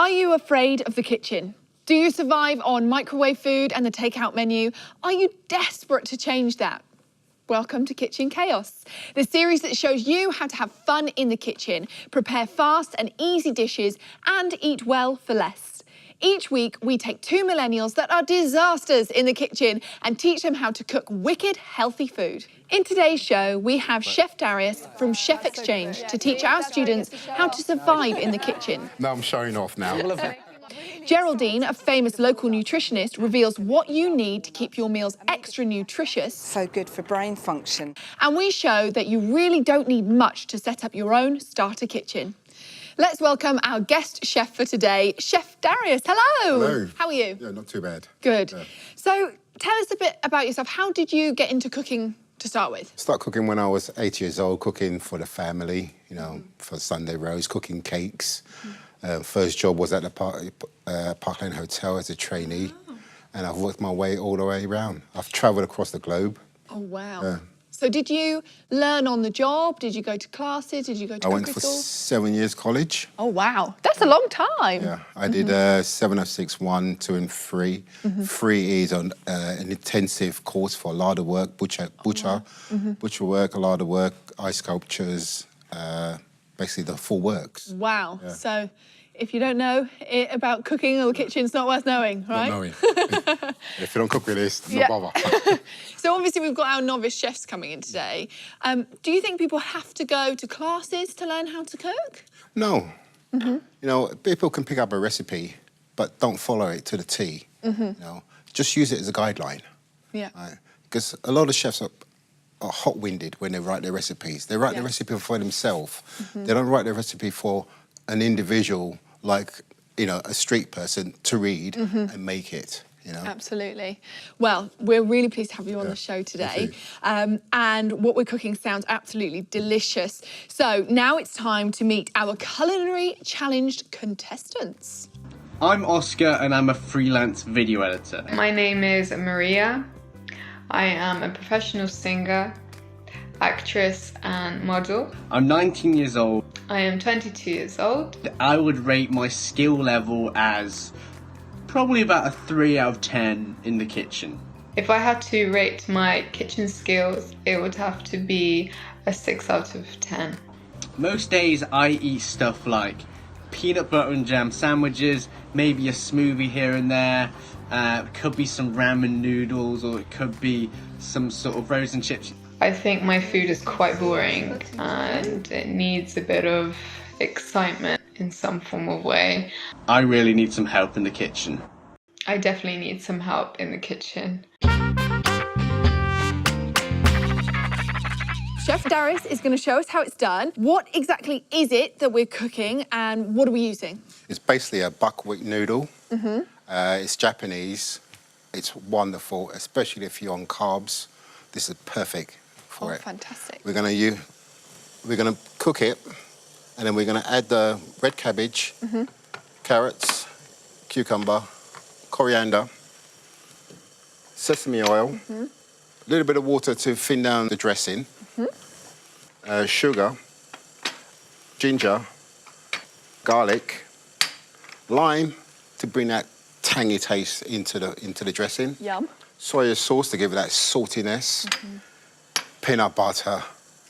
Are you afraid of the kitchen? Do you survive on microwave food and the takeout menu? Are you desperate to change that? Welcome to Kitchen Chaos, the series that shows you how to have fun in the kitchen, prepare fast and easy dishes, and eat well for less. Each week, we take two millennials that are disasters in the kitchen and teach them how to cook wicked, healthy food. In today's show, we have Chef Darius from Chef Exchange to teach our students how to survive in the kitchen. No, I'm showing off now. Geraldine, a famous local nutritionist, reveals what you need to keep your meals extra nutritious. So good for brain function. And we show that you really don't need much to set up your own starter kitchen. Let's welcome our guest chef for today, Chef Darius. Hello. Hello. How are you? Yeah, not too bad. Good. Yeah. So tell us a bit about yourself. How did you get into cooking to start with? Started cooking when I was 8 years old, cooking for the family, for Sunday roast, cooking cakes. First job was at the Parkland Hotel as a trainee, and I've worked my way all the way around. I've travelled across the globe. Oh, wow. So did you learn on the job? Did you go to classes? Did you go to I went cookery for school? 7 years college. Oh, wow. That's a long time. Yeah, I did 706, 1, 2 and 3. 3 is on an intensive course for larder work, butcher work, larder work, eye sculptures, basically the full works. Wow. Yeah. So if you don't know about cooking or the kitchen, it's not worth knowing, right? Not knowing. If you don't cook with this, no bother. So obviously we've got our novice chefs coming in today. Do you think people have to go to classes to learn how to cook? No. People can pick up a recipe, but don't follow it to the T. Just use it as a guideline. Yeah. Right? Because a lot of chefs are hot-winded when they write their recipes. They write the recipe for themselves. They don't write the recipe for an individual, like, a street person to read and make it. Absolutely. Well, we're really pleased to have you on the show today. And what we're cooking sounds absolutely delicious. So now it's time to meet our culinary challenged contestants. I'm Oscar and I'm a freelance video editor. My name is Maria. I am a professional singer, actress and model. I'm 19 years old. I am 22 years old. I would rate my skill level as probably about a 3 out of 10 in the kitchen. If I had to rate my kitchen skills, it would have to be a 6 out of 10. Most days I eat stuff like peanut butter and jam sandwiches, maybe a smoothie here and there. Could be some ramen noodles, or it could be some sort of frozen chips. I think my food is quite boring and it needs a bit of excitement in some form of way. I really need some help in the kitchen. I definitely need some help in the kitchen. Chef Darius is going to show us how it's done. What exactly is it that we're cooking and what are we using? It's basically a buckwheat noodle. It's Japanese. It's wonderful, especially if you're on carbs. This is perfect for it. Fantastic. We're gonna cook it, and then we're gonna add the red cabbage, carrots, cucumber, coriander, sesame oil, a little bit of water to thin down the dressing, sugar, ginger, garlic, lime to bring that tangy taste into the dressing. Yum. Soy sauce to give it that saltiness. Peanut butter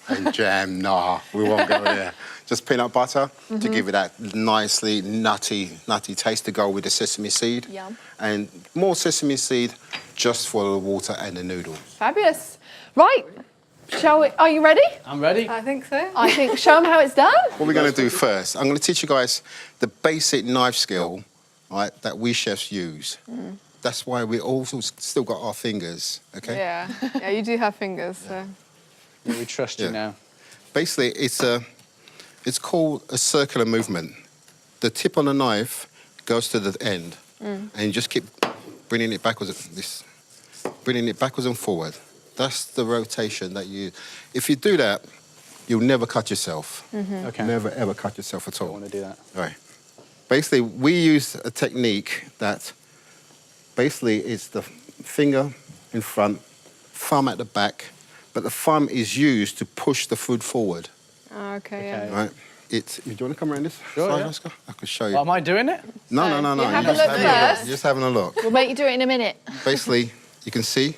and jam. Nah, we won't go there. Just peanut butter to give it that nicely nutty taste to go with the sesame seed. Yum. And more sesame seed just for the water and the noodles. Fabulous. Right. Shall we? Are you ready? I'm ready. I think so. I think show them how it's done. What we're going to do first, I'm going to teach you guys the basic knife skill, right, that we chefs use. That's why we also still got our fingers, okay? Yeah, you do have fingers, so. Yeah, we trust you now. Basically, it's called a circular movement. The tip on the knife goes to the end, and you just keep bringing it backwards, and forward. That's the rotation that you... If you do that, you'll never cut yourself. Okay. Never, ever cut yourself at all. I want to do that. Right. Basically, we use a technique that basically is the finger in front, thumb at the back, but the thumb is used to push the food forward. Okay, yeah. Right? Do you want to come around this Sure, side, yeah. Oscar? I can show you. Well, am I doing it? No. You have a just look having a first. You're just having a look. We'll make you do it in a minute. Basically, you can see,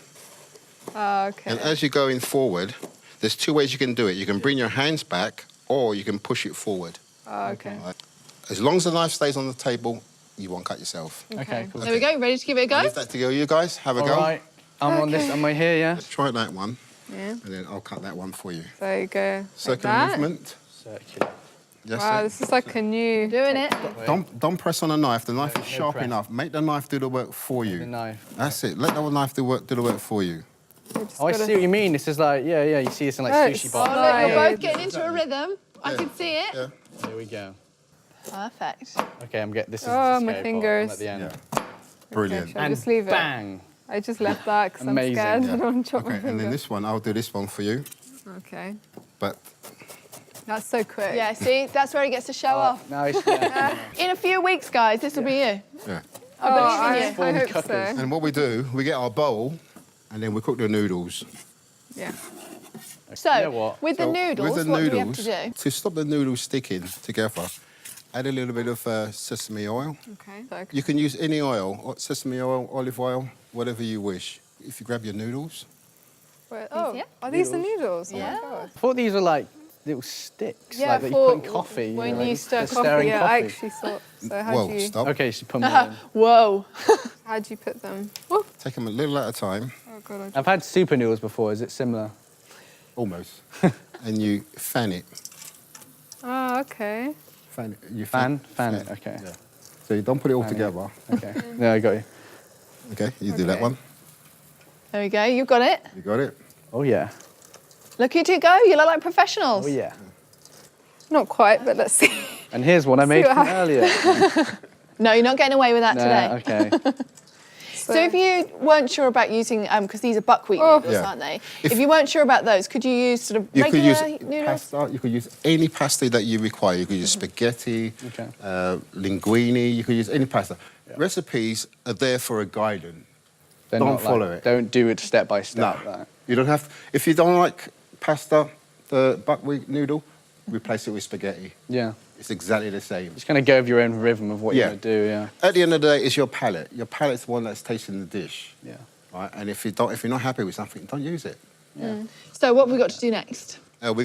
Oh, okay. and as you're going forward, there's two ways you can do it. You can bring your hands back, or you can push it forward. Oh, okay. Right. As long as the knife stays on the table, you won't cut yourself. Okay, cool. There we go. Ready to give it a go? I'll leave that to go. You guys, have a All go. right. I'm on this. Am I here, yeah? Let's try that one, Yeah. and then I'll cut that one for you. So you go like Circular that. movement. Circular. Yes, Wow, sir. this is like a new... Doing it. Don't press on the knife. The knife is sharp press. enough. Make the knife do the work for you. The knife. That's it. Let the knife do the work for you. Oh, I see what you mean. This is like, yeah. You see this in like Oh, sushi it's Oh, bars. look, you're Nice. both getting into a rhythm. I can see it. Yeah. Here we go. Perfect. Okay, this is Oh, the my scary part. I'm fingers. at the end. Yeah. Brilliant. Should I just leave it? Bang. I just left that because I'm Amazing, scared. yeah. I don't want to chop my Okay, and then finger. this one, I'll do this one for you. Okay. But That's so quick. Yeah, see, that's where he gets to show off. Nice. Yeah. In a few weeks, guys, this will be you. yeah. I believe in you. I hope cutters. so. And what we do, we get our bowl, and then we cook the noodles. Yeah. So, You know what? with the So noodles, with the what noodles, do we have to do? to stop the noodles sticking together, add a little bit of sesame oil. Okay. So You can use any oil, sesame oil, olive oil, whatever you wish. If you grab your noodles, oh, yeah? are these the noodles? Yeah. Oh my God. I thought these were like little sticks, Yeah, like that you for put in coffee. when like you stir they're coffee. stirring Yeah, coffee. I actually thought. So how whoa, do you stop. Okay, so put more in. Whoa. how do you put them? Oh, Take them a little at a time, oh God. I've had super noodles before. Is it similar? almost. And you fan it. Oh, okay. Fan it. You Fan it. Okay. Yeah. So you don't put it all Fan it. together. Okay. Yeah, I got you. Okay, you do that Okay. one. There we go. You've got it. You got it? Oh yeah. Look you two go. You look like professionals. Oh yeah. Not quite, but let's see. And here's one I made what from happens. earlier. No, you're not getting away with that today. Okay. So if you weren't sure about using, because these are buckwheat noodles, Yeah. aren't they? If- If you weren't sure about those, could you use sort of You could regular use noodles? pasta. You could use any pasta that you require. You could use spaghetti, Okay. linguine. You could use any pasta. Recipes are there for a guidance. They're Don't not follow like, it. Don't do it step by step. No, Like. you don't have. If you don't like pasta, the buckwheat noodle, replace it with spaghetti. Yeah. It's exactly the same. Just kind of go with your own rhythm of what Yeah. you're going to do. Yeah. At the end of the day, it's your palate. Your palate's the one that's tasting the dish, Yeah. right? And if you're not happy with something, don't use it. So what have we got to do next? We're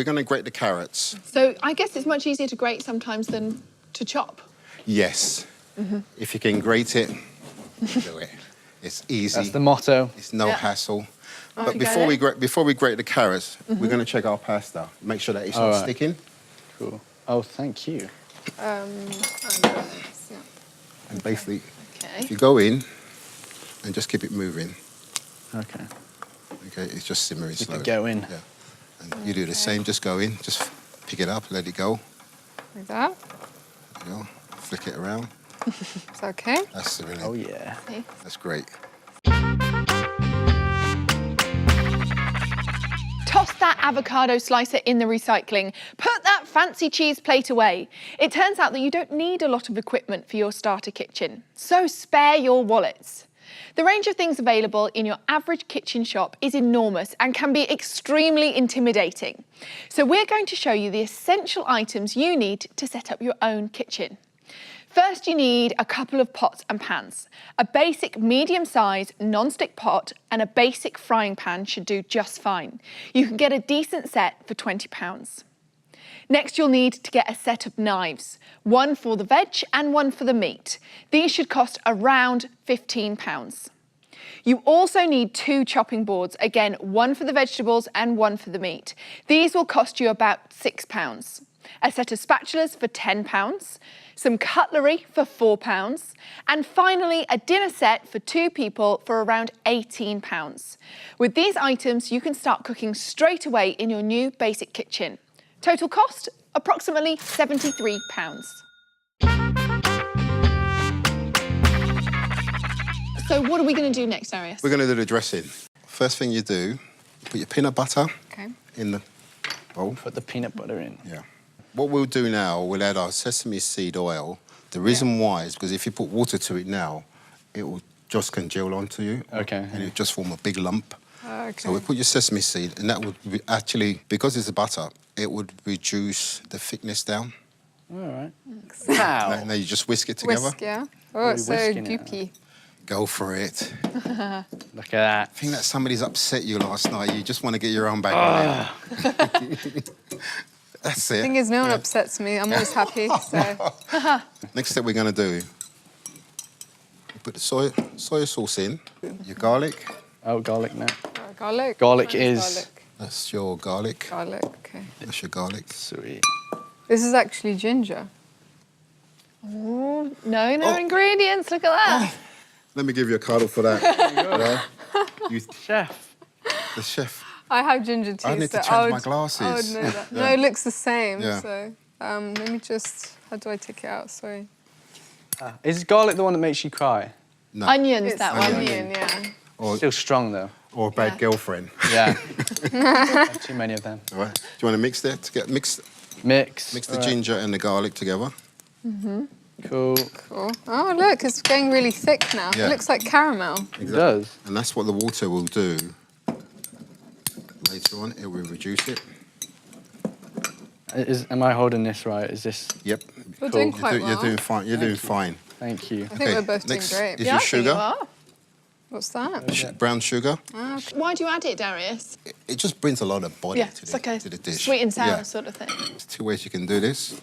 gonna grate the carrots. So I guess it's much easier to grate sometimes than to chop. Yes. If you can grate it, do it. It's easy. That's the motto. It's no Yeah. hassle. But Okay. before we grate the carrots, we're going to check our pasta. Make sure that it's All not right. sticking. Cool. Oh, thank you. Yeah. And basically, Okay. if you go in and just keep it moving, Okay. okay, it's just simmering Keep it slowly. going. Yeah. And you do the same. Just go in. Just pick it up. Let it go. Like that. You know, flick it around. It's okay. That's really. Oh yeah. That's great. Toss that avocado slicer in the recycling. Put that fancy cheese plate away. It turns out that you don't need a lot of equipment for your starter kitchen, so spare your wallets. The range of things available in your average kitchen shop is enormous and can be extremely intimidating. So we're going to show you the essential items you need to set up your own kitchen. First, you need a couple of pots and pans. A basic medium-sized non-stick pot and a basic frying pan should do just fine. You can get a decent set for £20. Next, you'll need to get a set of knives, one for the veg and one for the meat. These should cost around £15. You also need 2 chopping boards, again, one for the vegetables and one for the meat. These will cost you about £6. A set of spatulas for £10, some cutlery for £4, and finally a dinner set for 2 people for around £18. With these items, you can start cooking straight away in your new basic kitchen. Total cost, approximately £73. So what are we going to do next, Arius? We're going to do the dressing. First thing you do, put your peanut butter Okay. in the bowl. Put the peanut butter in. Yeah. What we'll do now, we'll add our sesame seed oil. The reason why is because if you put water to it now, it will just congeal onto you. Okay, And yeah. it just form a big lump. Okay. So we put your sesame seed, and that would actually, because it's a butter, it would reduce the thickness down. All right. Now, now you just whisk it together. Whisk, yeah. Oh, it's so whisking it? goopy. Go for it. Look at that. I think that somebody's upset you last night. You just want to get your own back on it. That's it. The thing is, no one upsets me. I'm always happy. So Next step we're going to do, put the soy sauce in, your garlic. Oh, garlic now. garlic. Garlic Mine's is- garlic. That's your garlic. Garlic. Okay. That's your garlic. Sweet. This is actually ginger. Oh, no ingredients. Look at that. Let me give you a cuddle for that. Yeah. You, Chef. the chef. I have ginger tea. I need to so change would- my glasses. I would know that. Yeah. No, it looks the same. Yeah. So let me just. How do I take it out? Sorry. Is garlic the one that makes you cry? No. Onions, It's that one. onion, yeah. Or, Still strong though. or a bad Yeah. girlfriend. Yeah. Have too many of them. All right. Do you want to mix that? Mix Mix. the All right. ginger and the garlic together. Cool. Cool. Oh, look, it's getting really thick now. Yeah. It looks like caramel. It does. And that's what the water will do. Later on, it will reduce it. Am I holding this right? Is this? Yep. We're doing Cool. quite You're well. doing fine. You're doing fine. Thank you. I think we're both doing next great. is Yeah, your I think you sugar. are. What's that? Brown sugar. Ah, okay. Why do you add it, Darius? It just brings a lot of body Yeah, to, it's the, like a to the dish. sweet and sour Yeah. sort of thing. There's two ways you can do this.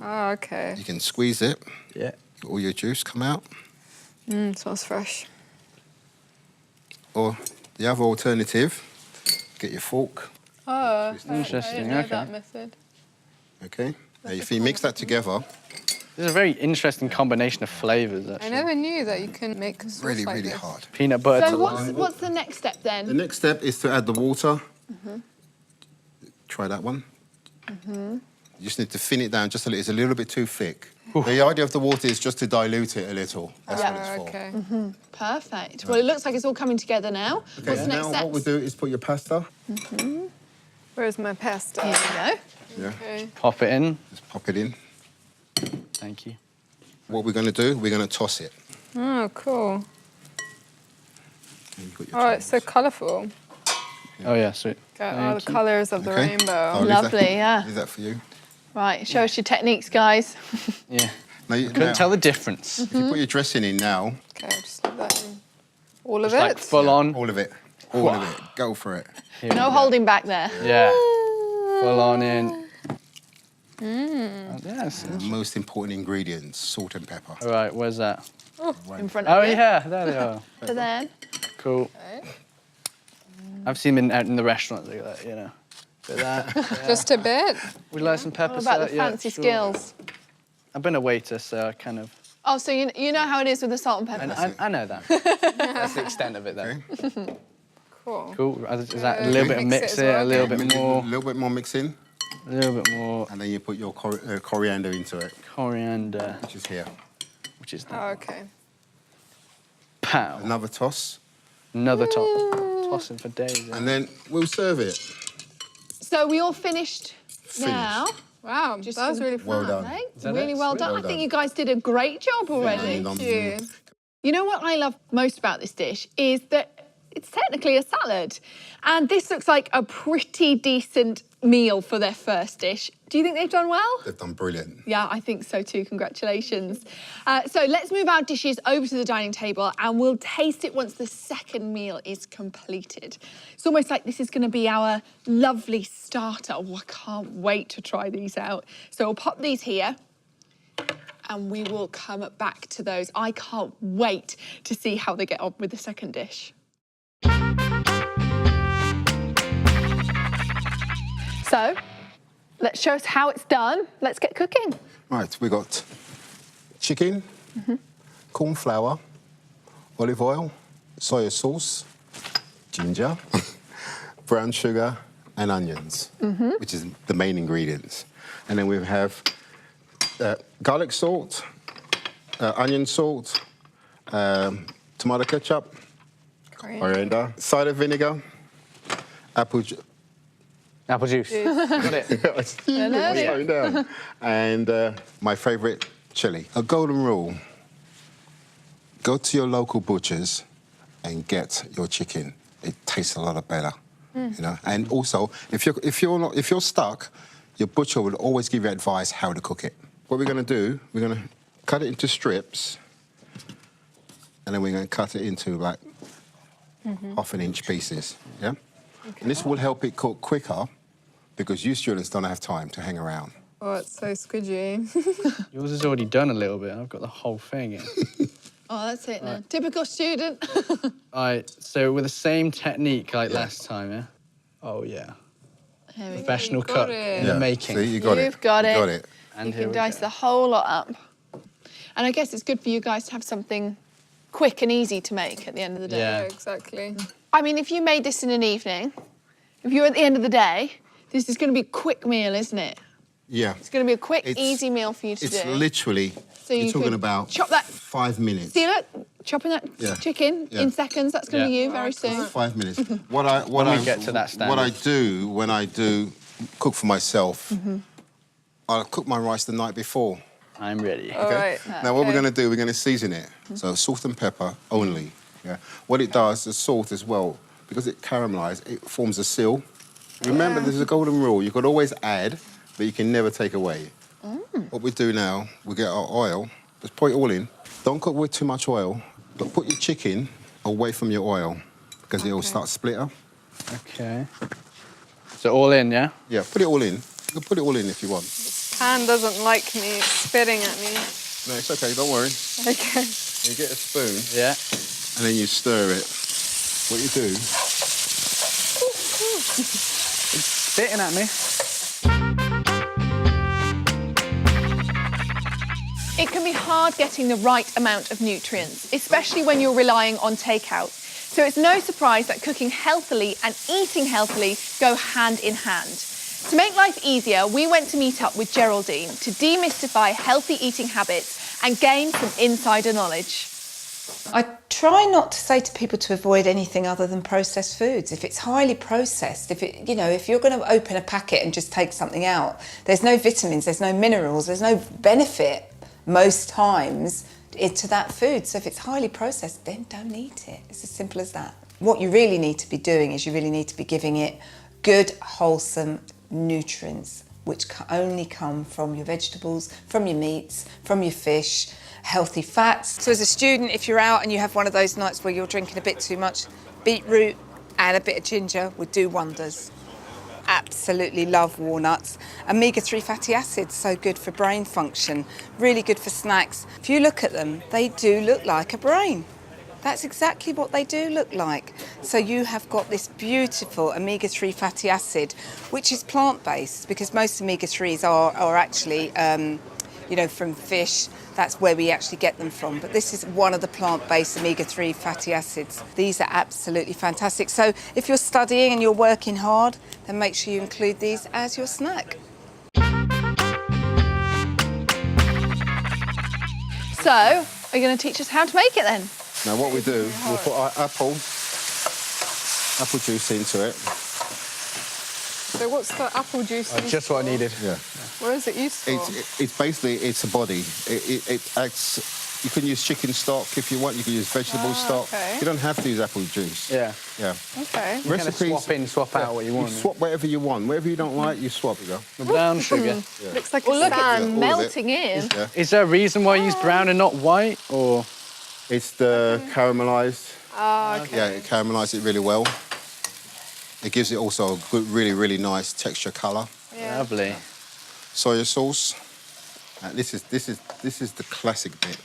Oh, okay. You can squeeze it, Yeah. all your juice come out, Smells fresh. or the other alternative, get your fork. Oh, Interesting, I didn't know okay. that method. Okay. Now, if you mix that together, This is a very interesting combination of flavors. I Actually. never knew that you can make a sauce really, like really this. hard. Peanut butter. So to what's the next step The then? next step is to add the water. Try that one. You just need to thin it down just a little. It's a little bit too thick. The idea of the water is just to dilute it a little. That's what it's Oh, for. okay. Perfect. Well, it looks like it's all coming together now. Okay, What's the next now step? what we'll do is put your pasta. Where's my pasta? Here we go. Yeah. Okay. Pop it in. Just pop it in. Thank you. What we're going to do, we're going to toss it. Oh, cool. And you've got your Oh, it's so tongs. colourful. Oh yeah, sweet. Got all Thank the you. colours of the Okay. rainbow. I'll leave that- Lovely, yeah. Leave that for you. Right, show us your techniques, guys. Yeah. Now, Couldn't tell the difference. If you put your dressing in now, Okay, I'll just leave that in. All of Just it? like full on. all of it. All of it. Go for it. Here we No go. holding back there. Yeah. Full on in. Oh, yes. The most important ingredients, salt and pepper. All right, where's that? In front Oh of you. yeah, there they are. So then, Cool. I've seen them out in the restaurants like that, you know. Bit of that. Yeah. Just a bit? Would you like some pepper? what about the sir? Yeah, fancy sure. skills? I've been a waiter, so I kind of. Oh, so you know how it is with the salt and pepper. I know that. That's the extent of it, though. Okay. Cool. Cool. Is that a little bit of Mix mix it as it, well, a little okay. bit more, A little bit more mixing, a little bit more and then you put your coriander into it, coriander, which is here. which is Oh, that. okay. Pow. Another toss, Another tossing for days. Yeah. and then we'll serve it. So we all finished now. Wow, Just that was really Well fun. done. Right? that Really it? well Sweet. done. Well I think done. you guys did a great job already. Thank you. You know what I love most about this dish is that it's technically a salad. And this looks like a pretty decent meal for their first dish. Do you think they've done well? They've done brilliant. Yeah, I think so too. Congratulations. So let's move our dishes over to the dining table and we'll taste it once the second meal is completed. It's almost like this is going to be our lovely starter. Oh, I can't wait to try these out. So we'll pop these here and we will come back to those. I can't wait to see how they get on with the second dish. So, let's show us how it's done. Let's get cooking. Right, we got chicken, corn flour, olive oil, soy sauce, ginger, brown sugar, and onions, which is the main ingredients. And then we have garlic salt, onion salt, tomato ketchup, coriander, cider vinegar, apple juice. Apple juice. Got it. Slowing down. And my favourite chili. A golden rule. Go to your local butchers and get your chicken it tastes a lot better. You know, and also if you're stuck, your butcher will always give you advice how to cook it. What we're going to do, we're going to cut it into strips, and then we're going to cut it into like half-an-inch pieces. Yeah, and this will help it cook quicker because you students don't have time to hang around. Oh, it's so squidgy. Yours is already done a little bit. I've got the whole thing in. Oh, that's it now. Typical student. All right, so with the same technique like last time, yeah? Oh, yeah. There we go. Professional You got cook it. in the making. See, you got it. You've got You it. got it. And You here can we dice go. the whole lot up. And I guess it's good for you guys to have something quick and easy to make at the end of the day. Yeah. Yeah, exactly. I mean, if you made this in an evening, if you're at the end of the day, this is going to be a quick meal, isn't it? Yeah. It's going to be a quick, It's- easy meal for you to It's do. literally, So you you're talking could about chop that- 5 minutes. See, look, chopping that Yeah. chicken Yeah. in seconds. That's going to be Yeah. you very soon. 5 minutes. When we get to that What I standard. do when I do cook for myself, Mm-hmm. I cook my rice the night before. I'm ready. All right. Now what we're Okay. going to do, we're going to season it. So salt and pepper only. Yeah. What it does, the salt as well, because it caramelizes, it forms a seal. Remember, there's a golden rule. You could always add, but you can never take away. What we do now, we get our oil. Just put it all in. Don't cook with too much oil, but put your chicken away from your oil because it will start to split up. Okay. So all in, yeah? Yeah, put it all in. You can put it all in if you want. Pan doesn't like me. It's spitting at me. No, it's okay, don't worry. Okay. You get a spoon Yeah. and then you stir it. What you do, Spitting at me. It can be hard getting the right amount of nutrients, especially when you're relying on takeout. So it's no surprise that cooking healthily and eating healthily go hand in hand. To make life easier, we went to meet up with Geraldine to demystify healthy eating habits and gain some insider knowledge. I try not to say to people to avoid anything other than processed foods. If it's highly processed, if you're going to open a packet and just take something out, there's no vitamins, there's no minerals, there's no benefit most times to that food. So if it's highly processed, then don't eat it. It's as simple as that. What you really need to be doing is you really need to be giving it good, wholesome nutrients, which only come from your vegetables, from your meats, from your fish, healthy fats. So as a student, if you're out and you have one of those nights where you're drinking a bit too much, beetroot and a bit of ginger would do wonders. Absolutely love walnuts. Omega-3 fatty acids, so good for brain function, really good for snacks. If you look at them, they do look like a brain. That's exactly what they do look like. So you have got this beautiful omega-3 fatty acid, which is plant-based, because most omega-3s are actually, from fish. That's where we actually get them from. But this is one of the plant-based omega-3 fatty acids. These are absolutely fantastic. So if you're studying and you're working hard, then make sure you include these as your snack. So, are you going to teach us how to make it then? now what we do, we'll put our apple juice into it. So what's the apple juice? used Just what I for? needed. Yeah. What is it used for? It's basically, it's a body. It acts, you can use chicken stock if you want, you can use vegetable stock. okay. You don't have to use apple juice. Yeah. Yeah. Okay. You kind of swap in, swap out what you want. You swap whatever you want. Whatever you don't like, you swap, you go. The brown sugar. Looks like Well, a look, sand. it's all of it. melting in. Yeah. Is there a reason why you use brown and not white, or? It's the caramelised. Ah, okay. Yeah, it caramelised it really well. It gives it also a good, really, really nice texture colour. Yeah. Lovely. Soya sauce. This is the classic bit.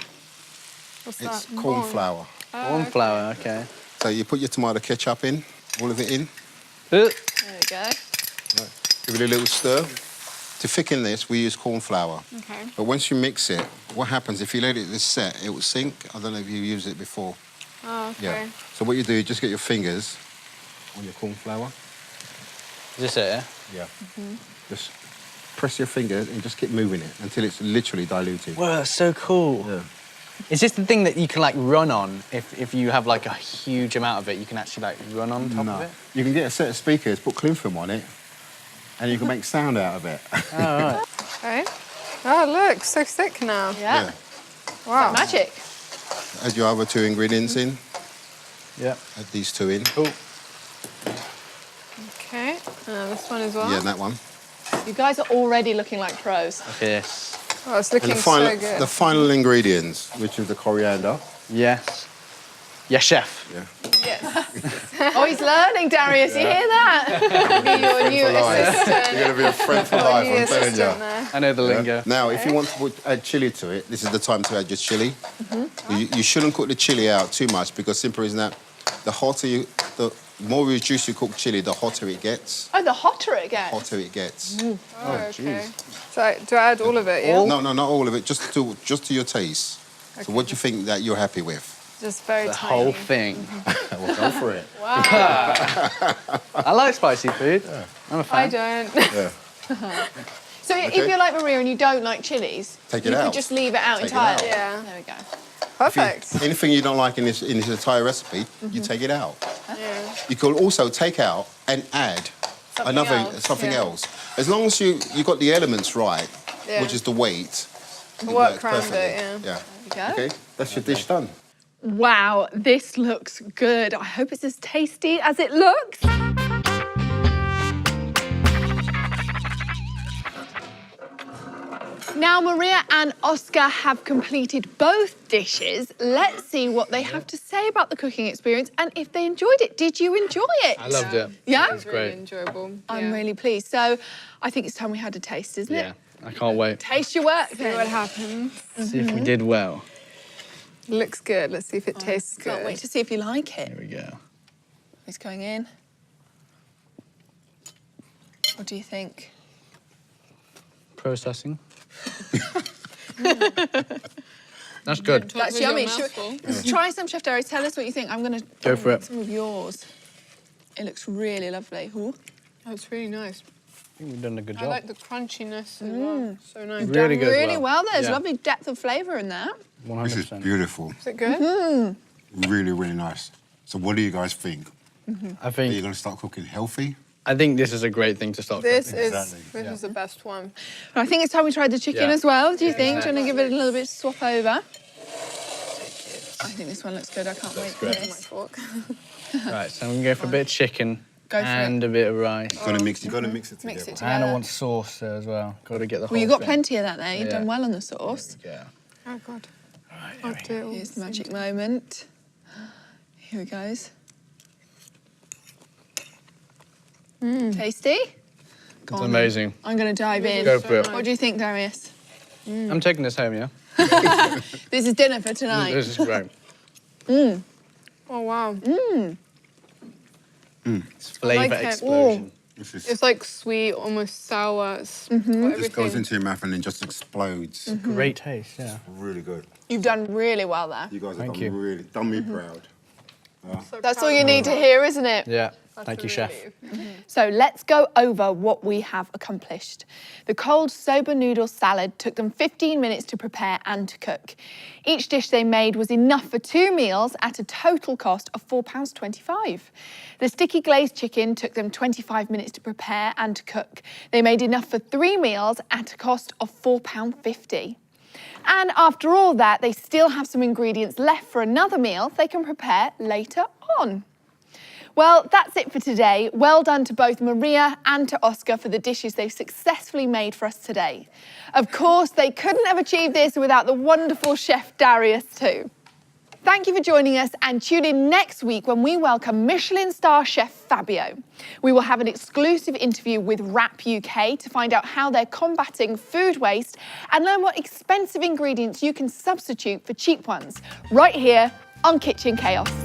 What's It's that? corn flour. Corn flour, okay. So you put your tomato ketchup in, all of it in. There we go. Give it a little stir. To thicken this, we use corn flour. Okay. But once you mix it, what happens, if you let it set, it will sink. I don't know if you used it before. Oh, okay. Yeah. So what you do, you just get your fingers on your corn flour. Is this it, yeah? Yeah. Just press your fingers and just keep moving it until it's literally diluted. Wow, that's so cool. Yeah. Is this the thing that you can, like, run on? If you have, like, a huge amount of it, you can actually, like, run on top of it? You can get a set of speakers, put cling film on it, and you can make sound out of it. Oh, right. Okay. Oh, look, so thick now. Yeah. Wow. Magic. Add your other two ingredients in. Yeah. Add these two in. Cool. this one as well? Yeah, that one. You guys are already looking like pros. Look at this. Oh, it's And looking the so final good. ingredients, which is the coriander. Yes. Yes, chef. Yeah. Oh, he's learning, Darius. You hear that? Be your new assistant. You're going to be a friend for Your life, new I'm telling assistant you. there. I know the lingo. Now, if you want to add chili to it, this is the time to add your chili. You shouldn't cook the chili out too much because simple reason that the more reduced you cook chili, the hotter it gets. Oh, the hotter it gets. Hotter it gets. Oh, okay. So do I add all of it, yeah? No, not all of it. Just to your taste. Okay. So what do you think that you're happy with? Just very The tiny. whole thing. Well, go for it. I like spicy food. I'm a fan. I don't. So if you're like Maria and you don't like chilies, Take it you out. could just leave it out Take it entirely. out. Yeah. There we go. Perfect. Anything you don't like in this entire recipe, you take it out. Yeah. You can also take out and add something yeah. else. As long as you got the elements right, Yeah. which is the weight. Work works around perfectly. it, yeah. There we go. Okay, that's your dish done. Wow, this looks good. I hope it's as tasty as it looks. Now, Maria and Oscar have completed both dishes. Let's see what they have to say about the cooking experience and if they enjoyed it. Did you enjoy it? I loved it. Yeah? It was Really great. enjoyable. I'm yeah. really pleased. So I think it's time we had a taste, isn't Yeah, it? I can't wait. Taste your work, See what then. happens. See if we did well. Looks good. Let's see if it tastes good. Can't wait to see if you like it. Here we go. It's going in. What do you think? Processing. That's good. That's with yummy. your Should mouthful. let's try some, Chef Darius. Tell us what you think. I'm going to Go for it. some of yours. It looks really lovely. Ooh. That's really nice. I think we've done a good I job. like the crunchiness as well. So nice. Really good as Really well. There's Yeah. lovely depth of flavour in that. 100%. beautiful. Is it good? Really, really nice. So what do you guys think? I Are you think going to start cooking healthy? this is a great thing to start This cooking. is the best one. I think it's time we tried the chicken Yeah. as well. Do you think? Yeah. Do you want to give it a little bit of swap over? I think this one looks good. I can't wait for good. My this. fork. Right, so I'm going to go for a bit of chicken Go for and a bit of rice. You got to mix it together. Mix it And together. I want sauce there as well. Got to get the whole Well, you got thing. plenty of that there. You've Yeah. done well on the sauce. Yeah. Oh, God. Right, I'll do it all. Here's the magic moment. Here it goes. Tasty? Go It's on then. amazing. I'm going to dive in. Go for it. What do you think, Darius? I'm taking this home, yeah? This is dinner for tonight. This is great. Oh, wow. It's flavour like it. explosion. It's like sweet, almost sour. It's got It just everything. goes into your mouth and then just explodes. Great taste, yeah. Really good. You've done really well there. You guys have Thank you. done me proud. So That's proud all you of need to hear, isn't it? Yeah. That's Thank you, a chef. relief. So let's go over what we have accomplished. The cold soba noodle salad took them 15 minutes to prepare and to cook. Each dish they made was enough for 2 meals at a total cost of £4.25. The sticky glazed chicken took them 25 minutes to prepare and to cook. They made enough for 3 meals at a cost of £4.50. And after all that, they still have some ingredients left for another meal they can prepare later on. Well, that's it for today. Well done to both Maria and to Oscar for the dishes they've successfully made for us today. Of course, they couldn't have achieved this without the wonderful Chef Darius too. Thank you for joining us and tune in next week when we welcome Michelin star chef Fabio. We will have an exclusive interview with Wrap UK to find out how they're combating food waste and learn what expensive ingredients you can substitute for cheap ones right here on Kitchen Chaos.